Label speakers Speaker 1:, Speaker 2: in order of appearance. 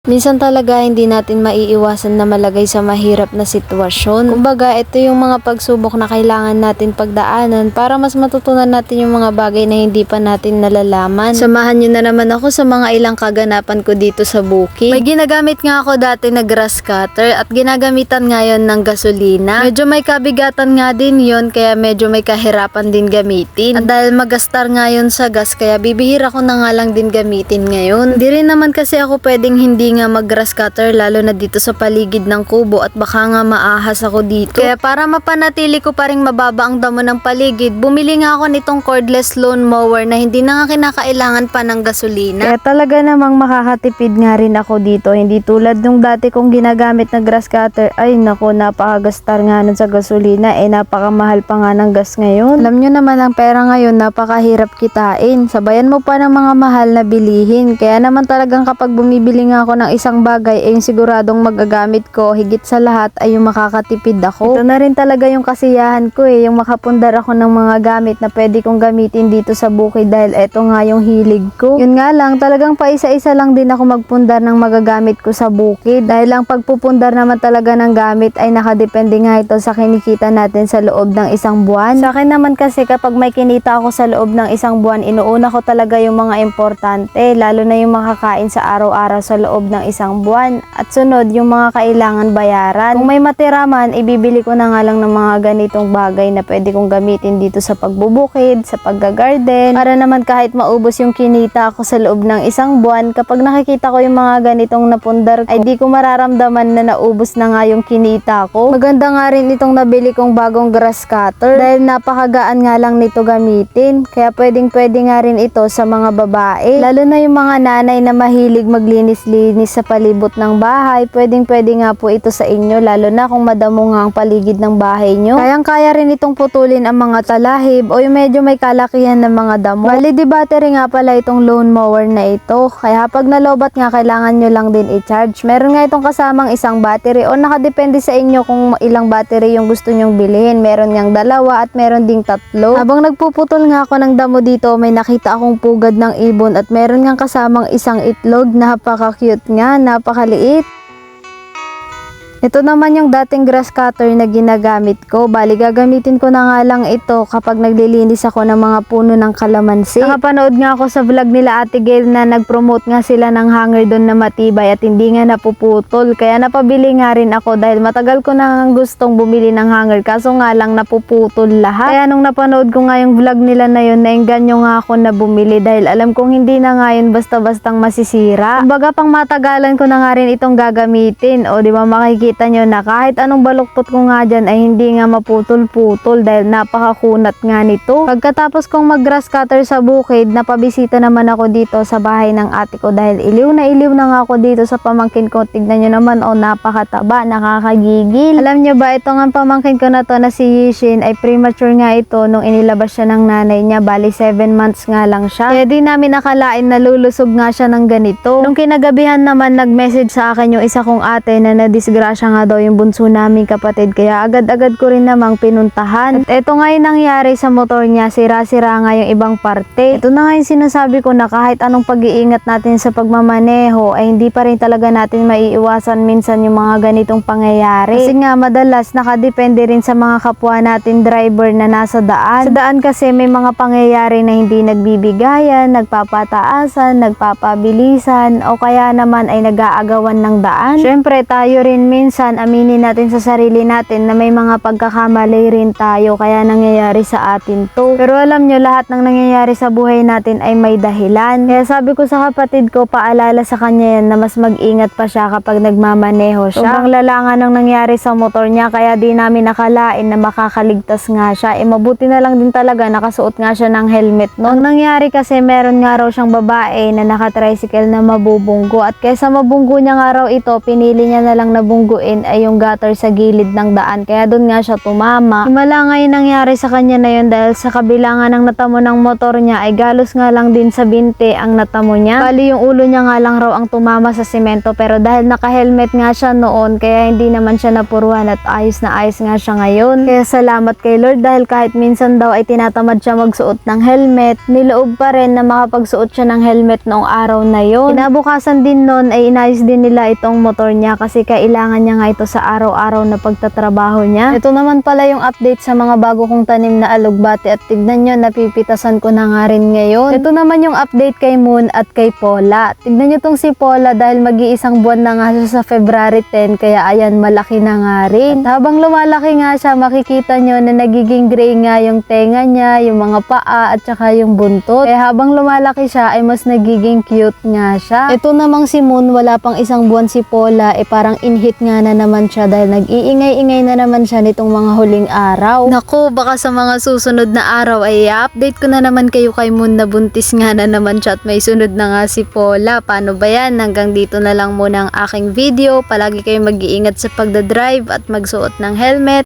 Speaker 1: Minsan talaga hindi natin maiiwasan na malagay sa mahirap na sitwasyon. Kumbaga, ito yung mga pagsubok na kailangan natin pagdaanan para mas matutunan natin yung mga bagay na hindi pa natin nalalaman. Samahan nyo na naman ako sa mga ilang kaganapan ko dito sa bukid. May ginagamit nga ako dati na grass cutter at ginagamitan ngayon ng gasolina. Medyo may kabigatan nga din yon, kaya medyo may kahirapan din gamitin. At dahil magastar nga yun sa gas, kaya bibihira ko na nga lang din gamitin ngayon. Di rin naman kasi ako pwedeng hindi nga mag grass cutter, lalo na dito sa paligid ng kubo at baka nga maahas ako dito. Kaya para mapanatili ko pa rin mababa ang damo ng paligid, bumili nga ako nitong cordless lawn mower na hindi na nga kinakailangan pa ng gasolina. Kaya talaga namang makakatipid nga rin ako dito. Hindi tulad nung dati kong ginagamit na grass cutter. Ay nako, napakagastar nga nun sa gasolina. Napakamahal pa nga ng gas ngayon. Alam nyo naman ang pera ngayon napakahirap kitain. Sabayan mo pa ng mga mahal na bilihin. Kaya naman talagang kapag bumibili nga ako ng isang bagay yung siguradong magagamit ko, higit sa lahat ay yung makakatipid ako. Ito na rin talaga yung kasiyahan ko yung makapundar ako ng mga gamit na pwede kong gamitin dito sa bukid dahil eto nga yung hilig ko. Yun nga lang, talagang paisa-isa lang din ako magpundar ng magagamit ko sa bukid dahil lang pagpupundar naman talaga ng gamit ay nakadepende nga ito sa kinikita natin sa loob ng isang buwan. Sa akin naman kasi kapag may kinita ako sa loob ng isang buwan, inuuna ko talaga yung mga importante, lalo na yung makakain sa araw-araw sa loob ng isang buwan at sunod yung mga kailangan bayaran. Kung may matira man, ibibili ko na nga lang ng mga ganitong bagay na pwede kong gamitin dito sa pagbubukid, sa paggagarden, para naman kahit maubos yung kinita ko sa loob ng isang buwan, kapag nakikita ko yung mga ganitong napundar ay di ko mararamdaman na naubos na nga yung kinita ko. Maganda nga rin itong nabili kong bagong grass cutter dahil napakagaan nga lang nito gamitin, kaya pwedeng nga rin ito sa mga babae, lalo na yung mga nanay na mahilig maglinis-linis sa palibot ng bahay. Pwedeng nga po ito sa inyo, lalo na kung madamo nga ang paligid ng bahay nyo. Kayang-kaya rin itong putulin ang mga talahib o yung medyo may kalakihan ng mga damo. Bali, di battery nga pala itong lawn mower na ito, kaya pag nalobat nga kailangan nyo lang din i-charge. Meron nga itong kasamang isang battery o nakadepende sa inyo kung ilang battery yung gusto nyong bilhin. Meron ngang dalawa at meron ding tatlo. Habang nagpuputol nga ako ng damo dito, may nakita akong pugad ng ibon at meron ngang kasamang isang itlog. Napaka-cute nga, napakaliit. Ito naman yung dating grass cutter na ginagamit ko. Bali, gagamitin ko na nga lang ito kapag naglilinis ako ng mga puno ng kalamansi. Nakapanood nga ako sa vlog nila Ate Gail na nag-promote nga sila ng hanger doon na matibay at hindi nga napuputol. Kaya napabili nga rin ako dahil matagal ko na gustong bumili ng hanger, kaso nga lang napuputol lahat. Kaya nung napanood ko nga yung vlog nila na yun, naengganyo nga ako na bumili dahil alam kong hindi na nga yun basta-bastang masisira. Kumbaga pang matagalan ko na nga rin itong gagamitin. O di ba makikita nyo na kahit anong baluktot ko nga dyan ay hindi nga maputol-putol dahil napakakunat nga nito. Pagkatapos kong mag grass cutter sa bukid, napabisita naman ako dito sa bahay ng ate ko dahil iliw na nga ako dito sa pamangkin ko. Tignan nyo naman, napakataba, nakakagigil. Alam nyo ba, ito nga pamangkin ko na to na si Yishin ay premature nga ito nung inilabas siya ng nanay niya. Bali 7 months nga lang siya. Kaya di namin nakalain na lulusog nga siya ng ganito. Nung kinagabihan naman, nag-message sa akin yung isa kong ate na nadisgrasya nga daw yung bunso naming kapatid, kaya agad-agad ko rin namang pinuntahan. At eto nga yung nangyari sa motor niya, sira-sira nga yung ibang parte. Ito na nga yung sinasabi ko na kahit anong pag-iingat natin sa pagmamaneho ay hindi pa rin talaga natin maiiwasan minsan yung mga ganitong pangyayari. Kasi nga madalas nakadepende rin sa mga kapwa natin driver na nasa daan. Sa daan kasi may mga pangyayari na hindi nagbibigayan, nagpapataasan, nagpapabilisan o kaya naman ay nag-aagawan ng daan. Syempre tayo rin minsan aminin natin sa sarili natin na may mga pagkakamali rin tayo kaya nangyayari sa atin to. Pero alam nyo, lahat ng nangyayari sa buhay natin ay may dahilan. Kaya sabi ko sa kapatid ko, paalala sa kanya yan na mas mag-ingat pa siya kapag nagmamaneho siya. Sobrang lalangan ng nangyari sa motor niya kaya di namin nakalain na makakaligtas nga siya. Mabuti na lang din talaga nakasuot nga siya ng helmet noon. Ang nangyari kasi meron nga raw siyang babae na naka-tricycle na mabubunggo at kaysa mabunggo niya nga raw ito, pinili niya na lang nabunggo duguin ay yung gutter sa gilid ng daan. Kaya doon nga siya tumama. Himala nga yung nangyari sa kanya na yun dahil sa kabila nga ng natamo ng motor niya ay galos nga lang din sa binte ang natamo niya. Bali yung ulo niya nga lang raw ang tumama sa semento, pero dahil naka-helmet nga siya noon kaya hindi naman siya napuruhan at ayos na ayos nga siya ngayon. Kaya salamat kay Lord dahil kahit minsan daw ay tinatamad siya magsuot ng helmet, niloob pa rin na makapagsuot siya ng helmet noong araw na yon. Kinabukasan din noon ay inayos din nila itong motor niya kasi kailangan niya nga ito sa araw-araw na pagtatrabaho niya. Ito naman pala yung update sa mga bago kong tanim na alugbati at tignan nyo, napipitasan ko na nga rin ngayon. Ito naman yung update kay Moon at kay Paula. Tignan nyo tong si Paula dahil mag-iisang buwan na nga siya sa February 10 kaya ayan, malaki na nga rin. At habang lumalaki nga siya, makikita nyo na nagiging gray nga yung tenga niya, yung mga paa at saka yung buntot. Kaya habang lumalaki siya ay mas nagiging cute nga siya. Ito namang si Moon, wala pang isang buwan si Paula, parang inhit nga na naman siya dahil nag-iingay-ingay na naman siya nitong mga huling araw. Naku, baka sa mga susunod na araw ay update ko na naman kayo kay Moon na buntis nga na naman siya at may sunod na nga si Paula. Paano ba yan? Hanggang dito na lang muna ang aking video. Palagi kayong mag-iingat sa pagdadrive at magsuot ng helmet.